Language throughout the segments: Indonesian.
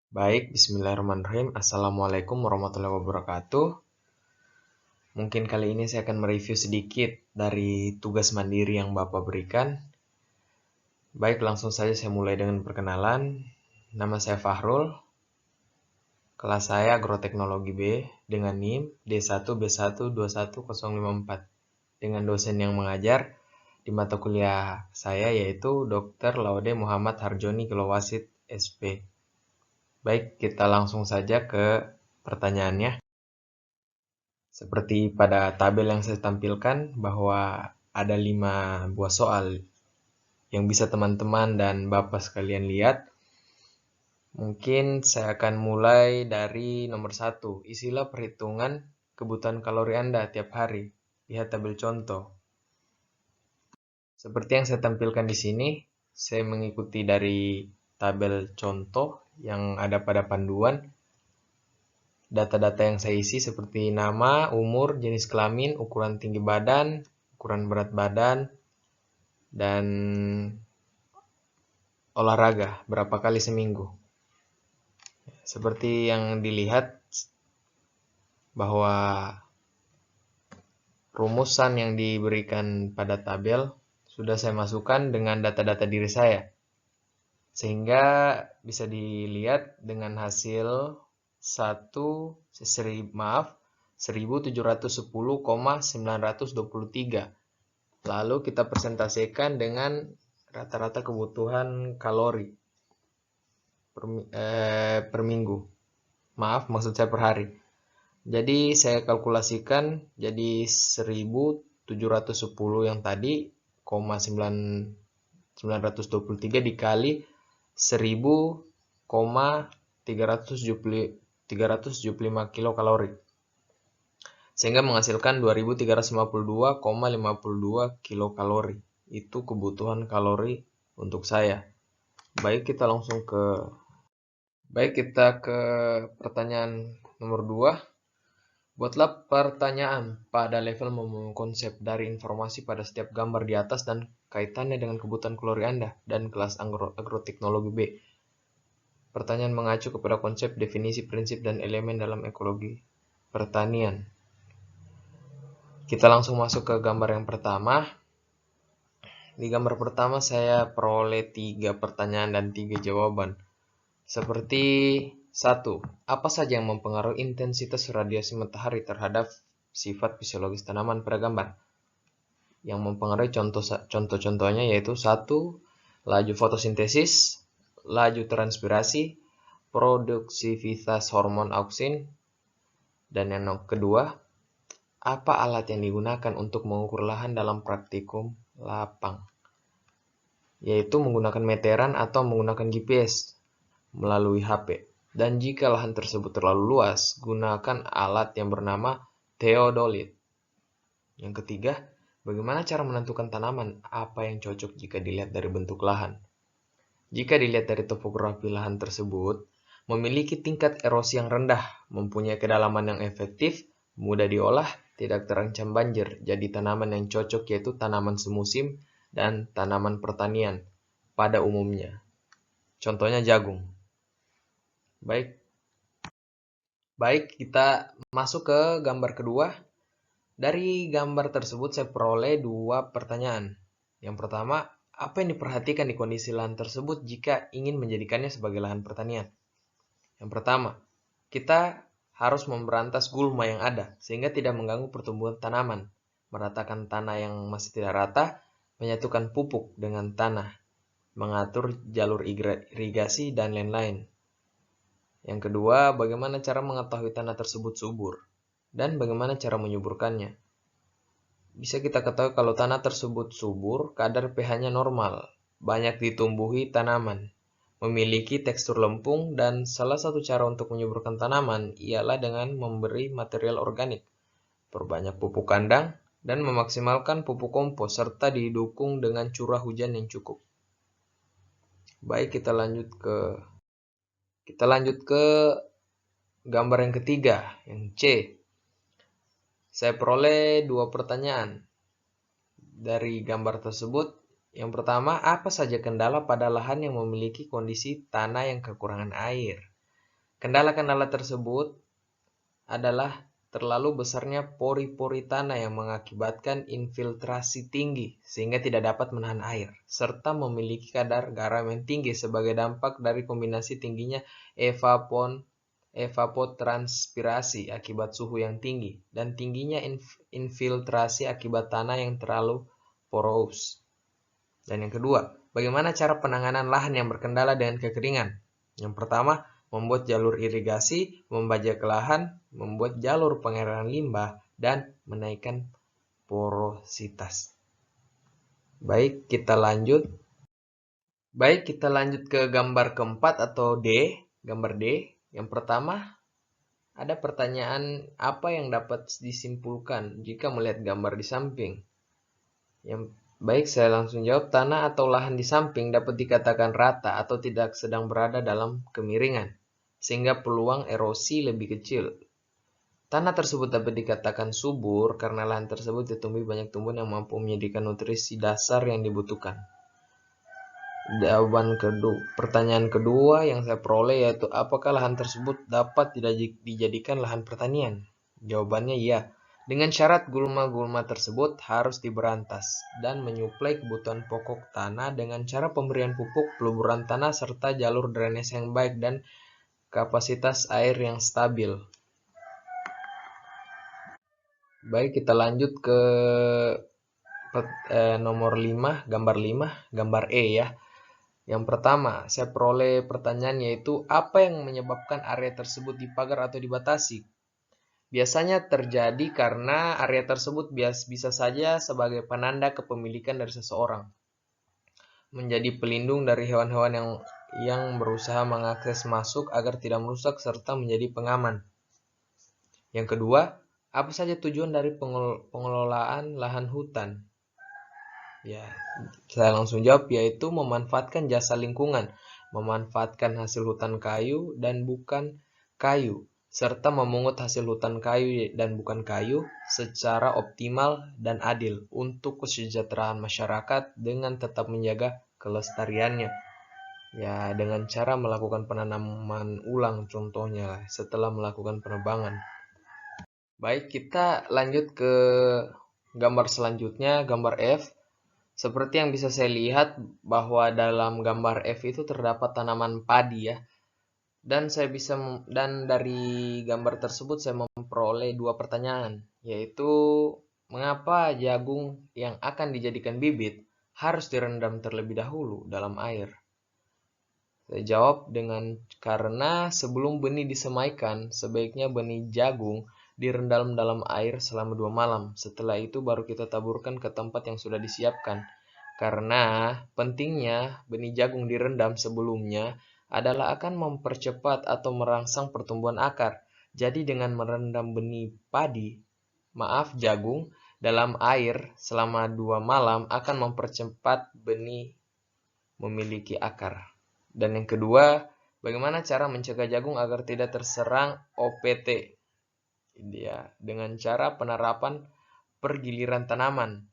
Baik, bismillahirrahmanirrahim. Assalamualaikum warahmatullahi wabarakatuh. Mungkin kali ini saya akan mereview sedikit dari tugas mandiri yang Bapak berikan. Baik, langsung saja saya mulai dengan perkenalan. Nama saya Fahrul. Kelas saya Agroteknologi B dengan NIM D1B121054. Dengan dosen yang mengajar di mata kuliah saya yaitu Dr. Laude Muhammad Harjoni Kilowasit SP. Baik, kita langsung saja ke pertanyaannya. Seperti pada tabel yang saya tampilkan bahwa ada 5 buah soal yang bisa teman-teman dan Bapak sekalian lihat. Mungkin saya akan mulai dari nomor 1. Isilah perhitungan kebutuhan kalori Anda tiap hari. Lihat tabel contoh. Seperti yang saya tampilkan di sini, saya mengikuti dari tabel contoh yang ada pada panduan. Data-data yang saya isi seperti nama, umur, jenis kelamin, ukuran tinggi badan, ukuran berat badan, dan olahraga berapa kali seminggu. Seperti yang dilihat bahwa rumusan yang diberikan pada tabel sudah saya masukkan dengan data-data diri saya. Sehingga bisa dilihat dengan hasil 1710,923. Lalu kita presentasikan dengan rata-rata kebutuhan kalori per minggu. Maaf, maksud saya per hari. Jadi saya kalkulasikan jadi 1710 yang tadi, 923 dikali 1000,375 kilokalori. Sehingga menghasilkan 2352,52 kilokalori. Itu kebutuhan kalori untuk saya. Baik, kita ke pertanyaan nomor 2. Buatlah pertanyaan pada level membangun konsep dari informasi pada setiap gambar di atas dan kaitannya dengan kebutuhan kalori Anda dan kelas agroteknologi B. Pertanyaan mengacu kepada konsep, definisi, prinsip, dan elemen dalam ekologi pertanian. Kita langsung masuk ke gambar yang pertama. Di gambar pertama saya peroleh 3 pertanyaan dan 3 jawaban. Seperti 1. Apa saja yang mempengaruhi intensitas radiasi matahari terhadap sifat fisiologis tanaman pada gambar? Yang mempengaruhi contoh-contohnya yaitu 1. Laju fotosintesis, laju transpirasi, produksivitas hormon auksin, dan yang kedua, apa alat yang digunakan untuk mengukur lahan dalam praktikum lapang? Yaitu menggunakan meteran atau menggunakan GPS melalui HP. Dan jika lahan tersebut terlalu luas, gunakan alat yang bernama theodolit. Yang ketiga, bagaimana cara menentukan tanaman apa yang cocok jika dilihat dari bentuk lahan? Jika dilihat dari topografi lahan tersebut, memiliki tingkat erosi yang rendah, mempunyai kedalaman yang efektif, mudah diolah, tidak terancam banjir. Jadi tanaman yang cocok yaitu tanaman semusim dan tanaman pertanian pada umumnya. Contohnya jagung. Baik, kita masuk ke gambar kedua. Dari gambar tersebut saya peroleh 2 pertanyaan. Yang pertama, apa yang diperhatikan di kondisi lahan tersebut jika ingin menjadikannya sebagai lahan pertanian? Yang pertama, kita harus memberantas gulma yang ada sehingga tidak mengganggu pertumbuhan tanaman, meratakan tanah yang masih tidak rata, menyatukan pupuk dengan tanah, mengatur jalur irigasi, dan lain-lain. Yang kedua, bagaimana cara mengetahui tanah tersebut subur dan bagaimana cara menyuburkannya. Bisa kita ketahui kalau tanah tersebut subur, kadar pH-nya normal, banyak ditumbuhi tanaman, memiliki tekstur lempung, dan salah satu cara untuk menyuburkan tanaman ialah dengan memberi material organik, perbanyak pupuk kandang, dan memaksimalkan pupuk kompos serta didukung dengan curah hujan yang cukup. Baik, kita lanjut ke gambar yang ketiga, yang C. Saya peroleh 2 pertanyaan dari gambar tersebut. Yang pertama, apa saja kendala pada lahan yang memiliki kondisi tanah yang kekurangan air? Kendala-kendala tersebut adalah terlalu besarnya pori-pori tanah yang mengakibatkan infiltrasi tinggi sehingga tidak dapat menahan air, serta memiliki kadar garam yang tinggi sebagai dampak dari kombinasi tingginya evapotranspirasi akibat suhu yang tinggi dan tingginya infiltrasi akibat tanah yang terlalu porous. Dan yang kedua, bagaimana cara penanganan lahan yang berkendala dengan kekeringan? Yang pertama, membuat jalur irigasi, membajak lahan, membuat jalur pengairan limbah, dan menaikkan porositas. Baik, kita lanjut. Ke gambar keempat atau D, gambar D. Yang pertama, ada pertanyaan apa yang dapat disimpulkan jika melihat gambar di samping. Baik, saya langsung jawab. Tanah atau lahan di samping dapat dikatakan rata atau tidak sedang berada dalam kemiringan, sehingga peluang erosi lebih kecil. Tanah tersebut dapat dikatakan subur karena lahan tersebut ditumbuhi banyak tumbuhan yang mampu menyediakan nutrisi dasar yang dibutuhkan. Pertanyaan kedua yang saya peroleh yaitu apakah lahan tersebut dapat dijadikan lahan pertanian? Jawabannya iya. Dengan syarat gulma-gulma tersebut harus diberantas dan menyuplai kebutuhan pokok tanah dengan cara pemberian pupuk, peluburan tanah, serta jalur drainase yang baik dan kapasitas air yang stabil. Baik, kita lanjut ke nomor 5, gambar E ya. Yang pertama, saya peroleh pertanyaan yaitu apa yang menyebabkan area tersebut dipagar atau dibatasi? Biasanya terjadi karena area tersebut bisa saja sebagai penanda kepemilikan dari seseorang, menjadi pelindung dari hewan-hewan yang berusaha mengakses masuk agar tidak merusak, serta menjadi pengaman. Yang kedua, apa saja tujuan dari pengelolaan lahan hutan? Ya, saya langsung jawab yaitu memanfaatkan jasa lingkungan, memanfaatkan hasil hutan kayu dan bukan kayu, serta memungut hasil hutan kayu dan bukan kayu secara optimal dan adil untuk kesejahteraan masyarakat dengan tetap menjaga kelestariannya. Ya, dengan cara melakukan penanaman ulang contohnya setelah melakukan penebangan. Baik, kita lanjut ke gambar selanjutnya, gambar F. Seperti yang bisa saya lihat bahwa dalam gambar F itu terdapat tanaman padi ya. Dan dari gambar tersebut saya memperoleh dua pertanyaan, yaitu mengapa jagung yang akan dijadikan bibit harus direndam terlebih dahulu dalam air? Saya jawab karena sebelum benih disemaikan, sebaiknya benih jagung direndam dalam air selama 2 malam. Setelah itu baru kita taburkan ke tempat yang sudah disiapkan. Karena pentingnya benih jagung direndam sebelumnya adalah akan mempercepat atau merangsang pertumbuhan akar. Jadi dengan merendam benih jagung dalam air selama 2 malam akan mempercepat benih memiliki akar. Dan yang kedua, bagaimana cara mencegah jagung agar tidak terserang OPT? Ya, dengan cara penerapan pergiliran tanaman,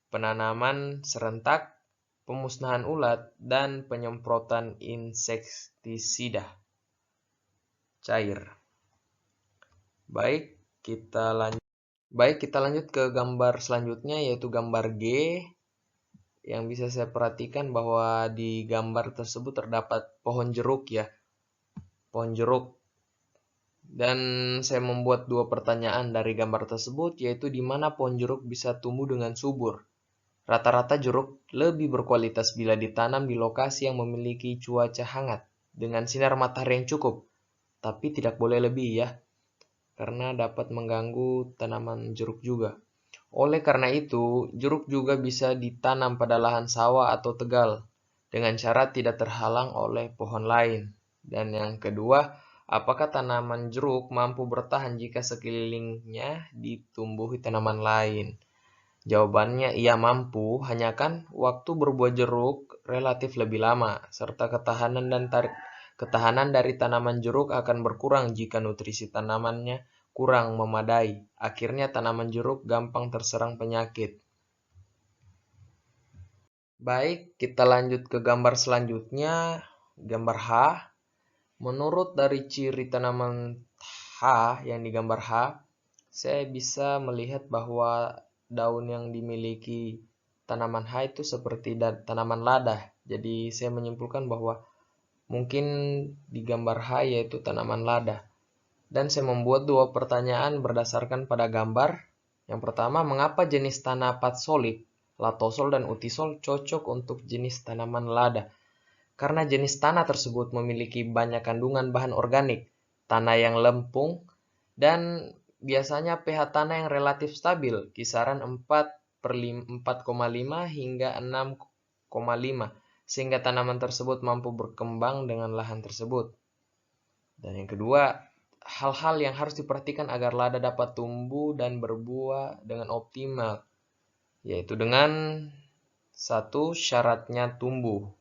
penanaman serentak, pemusnahan ulat, dan penyemprotan insektisida cair. Baik, kita lanjut ke gambar selanjutnya yaitu gambar G. Yang bisa saya perhatikan bahwa di gambar tersebut terdapat pohon jeruk ya. Pohon jeruk. Dan saya membuat dua pertanyaan dari gambar tersebut yaitu di mana pohon jeruk bisa tumbuh dengan subur. Rata-rata jeruk lebih berkualitas bila ditanam di lokasi yang memiliki cuaca hangat dengan sinar matahari yang cukup, tapi tidak boleh lebih ya, karena dapat mengganggu tanaman jeruk juga. Oleh karena itu, jeruk juga bisa ditanam pada lahan sawah atau tegal dengan cara tidak terhalang oleh pohon lain. Dan yang kedua, apakah tanaman jeruk mampu bertahan jika sekelilingnya ditumbuhi tanaman lain? Jawabannya iya mampu, hanya kan waktu berbuah jeruk relatif lebih lama, serta ketahanan dari tanaman jeruk akan berkurang jika nutrisi tanamannya kurang memadai. Akhirnya tanaman jeruk gampang terserang penyakit. Baik, kita lanjut ke gambar selanjutnya, gambar H. Menurut dari ciri tanaman H yang digambar H, saya bisa melihat bahwa daun yang dimiliki tanaman H itu seperti tanaman lada. Jadi saya menyimpulkan bahwa mungkin digambar H yaitu tanaman lada. Dan saya membuat dua pertanyaan berdasarkan pada gambar. Yang pertama, mengapa jenis tanah patsolip, latosol dan utisol cocok untuk jenis tanaman lada? Karena jenis tanah tersebut memiliki banyak kandungan bahan organik, tanah yang lempung, dan biasanya pH tanah yang relatif stabil, kisaran 4,5 hingga 6,5, sehingga tanaman tersebut mampu berkembang dengan lahan tersebut. Dan yang kedua, hal-hal yang harus diperhatikan agar lada dapat tumbuh dan berbuah dengan optimal, yaitu dengan satu, syaratnya tumbuh.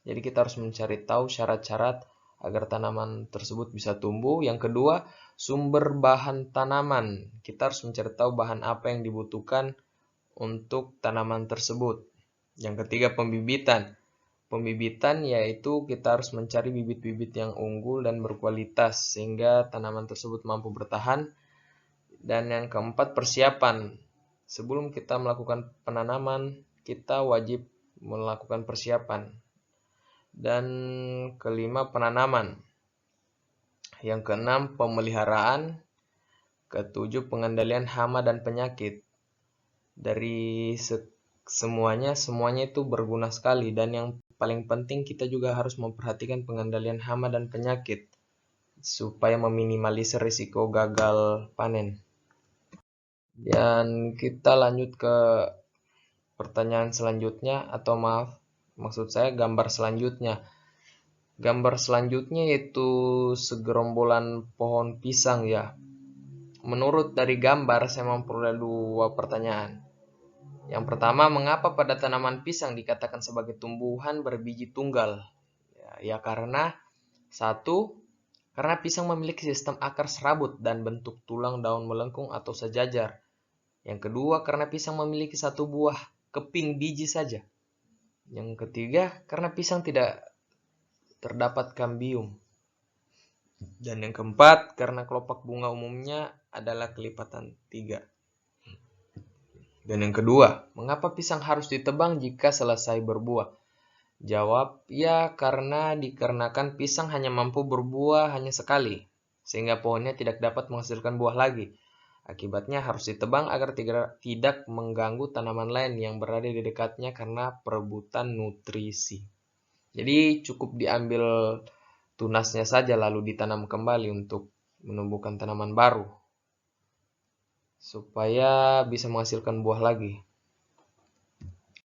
Jadi kita harus mencari tahu syarat-syarat agar tanaman tersebut bisa tumbuh. Yang kedua, sumber bahan tanaman. Kita harus mencari tahu bahan apa yang dibutuhkan untuk tanaman tersebut. Yang ketiga, pembibitan. Pembibitan yaitu kita harus mencari bibit-bibit yang unggul dan berkualitas sehingga tanaman tersebut mampu bertahan. Dan yang keempat, persiapan. Sebelum kita melakukan penanaman, kita wajib melakukan persiapan. Dan kelima, penanaman. Yang keenam, pemeliharaan. Ketujuh, pengendalian hama dan penyakit. Dari semuanya itu berguna sekali, dan yang paling penting kita juga harus memperhatikan pengendalian hama dan penyakit supaya meminimalisir risiko gagal panen. Dan kita lanjut ke pertanyaan selanjutnya, atau maksud saya gambar selanjutnya. Gambar selanjutnya yaitu segerombolan pohon pisang ya. Menurut dari gambar saya memperoleh dua pertanyaan. Yang pertama, mengapa pada tanaman pisang dikatakan sebagai tumbuhan berbiji tunggal? Ya karena satu, karena pisang memiliki sistem akar serabut dan bentuk tulang daun melengkung atau sejajar. Yang kedua, karena pisang memiliki satu buah keping biji saja. Yang ketiga, karena pisang tidak terdapat kambium. Dan yang keempat, karena kelopak bunga umumnya adalah kelipatan 3. Dan yang kedua, mengapa pisang harus ditebang jika selesai berbuah? Jawab, ya karena dikarenakan pisang hanya mampu berbuah hanya sekali, sehingga pohonnya tidak dapat menghasilkan buah lagi. Akibatnya harus ditebang agar tidak mengganggu tanaman lain yang berada di dekatnya karena perebutan nutrisi. Jadi cukup diambil tunasnya saja lalu ditanam kembali untuk menumbuhkan tanaman baru supaya bisa menghasilkan buah lagi.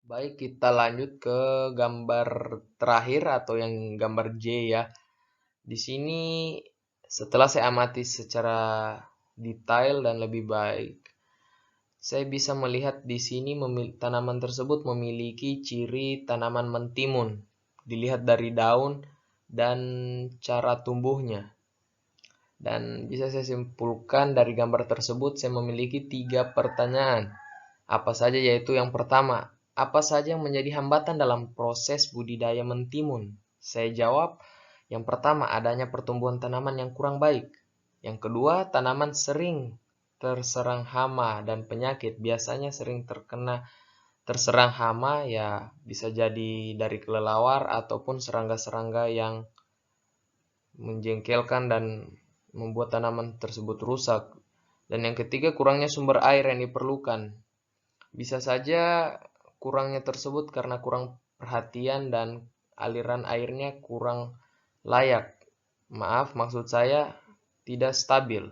Baik, kita lanjut ke gambar terakhir atau yang gambar J ya. Di sini setelah saya amati secara detail dan lebih baik, saya bisa melihat di sini tanaman tersebut memiliki ciri tanaman mentimun. Dilihat dari daun dan cara tumbuhnya. Dan bisa saya simpulkan dari gambar tersebut, saya memiliki 3 pertanyaan. Apa saja? Yaitu yang pertama, apa saja yang menjadi hambatan dalam proses budidaya mentimun? Saya jawab, yang pertama adanya pertumbuhan tanaman yang kurang baik. Yang kedua, tanaman sering terserang hama dan penyakit. Biasanya sering terserang hama ya bisa jadi dari kelelawar ataupun serangga-serangga yang menjengkelkan dan membuat tanaman tersebut rusak. Dan yang ketiga, kurangnya sumber air yang diperlukan. Bisa saja kurangnya tersebut karena kurang perhatian dan aliran airnya kurang layak. Maksud saya tidak stabil.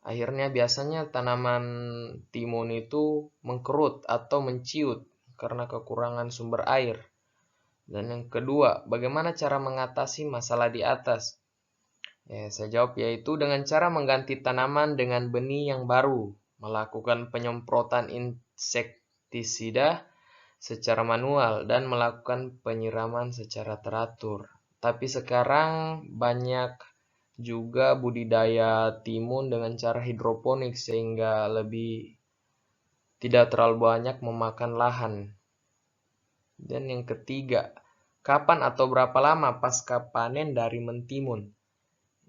Akhirnya biasanya tanaman timun itu mengkerut atau menciut karena kekurangan sumber air. Dan yang kedua, bagaimana cara mengatasi masalah di atas? Saya jawab yaitu dengan cara mengganti tanaman dengan benih yang baru, melakukan penyemprotan insektisida secara manual, dan melakukan penyiraman secara teratur. Tapi sekarang banyak juga budidaya timun dengan cara hidroponik sehingga tidak terlalu banyak memakan lahan. Dan yang ketiga, kapan atau berapa lama pasca panen dari mentimun?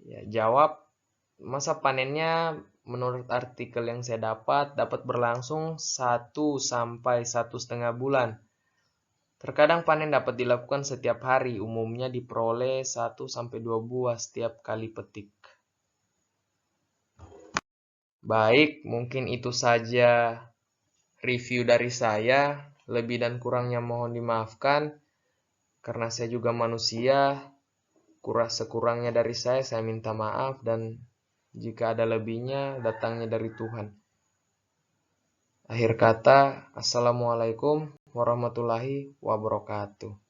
Ya, jawab, masa panennya menurut artikel yang saya dapat berlangsung 1 sampai 1,5 bulan. Terkadang panen dapat dilakukan setiap hari, umumnya diperoleh 1 sampai 2 buah setiap kali petik. Baik, mungkin itu saja review dari saya. Lebih dan kurangnya mohon dimaafkan, karena saya juga manusia. Sekurangnya dari saya minta maaf, dan jika ada lebihnya, datangnya dari Tuhan. Akhir kata, Assalamualaikum warahmatullahi wabarakatuh.